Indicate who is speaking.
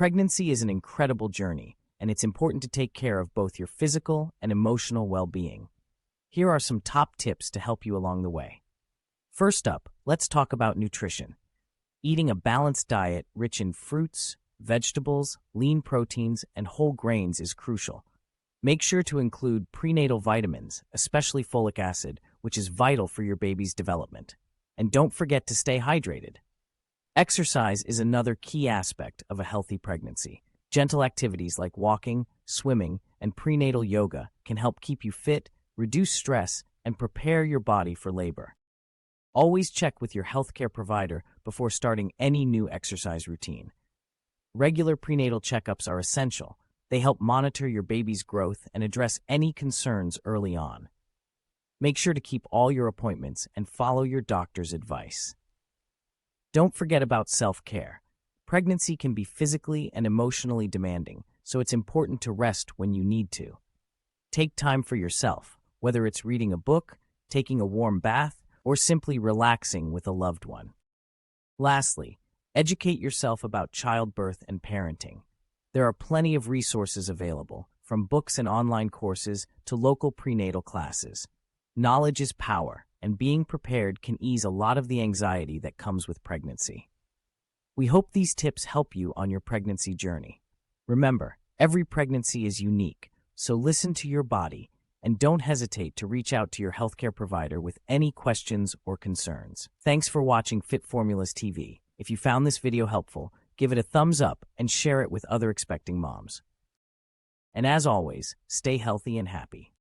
Speaker 1: Pregnancy is an incredible journey, and it's important to take care of both your physical and emotional well-being. Here are some top tips to help you along the way. First up, let's talk about nutrition. Eating a balanced diet rich in fruits, vegetables, lean proteins, and whole grains is crucial. Make sure to include prenatal vitamins, especially folic acid, which is vital for your baby's development. And don't forget to stay hydrated. Exercise is another key aspect of a healthy pregnancy. Gentle activities like walking, swimming, and prenatal yoga can help keep you fit, reduce stress, and prepare your body for labor. Always check with your healthcare provider before starting any new exercise routine. Regular prenatal checkups are essential. They help monitor your baby's growth and address any concerns early on. Make sure to keep all your appointments and follow your doctor's advice. Don't forget about self-care. Pregnancy can be physically and emotionally demanding, so it's important to rest when you need to. Take time for yourself, whether it's reading a book, taking a warm bath, or simply relaxing with a loved one. Lastly, educate yourself about childbirth and parenting. There are plenty of resources available, from books and online courses to local prenatal classes. Knowledge is power, and being prepared can ease a lot of the anxiety that comes with pregnancy. We hope these tips help you on your pregnancy journey. Remember, every pregnancy is unique, so listen to your body and don't hesitate to reach out to your healthcare provider with any questions or concerns. Thanks for watching FitFormulas TV. If you found this video helpful, give it a thumbs up and share it with other expecting moms. And as always, stay healthy and happy.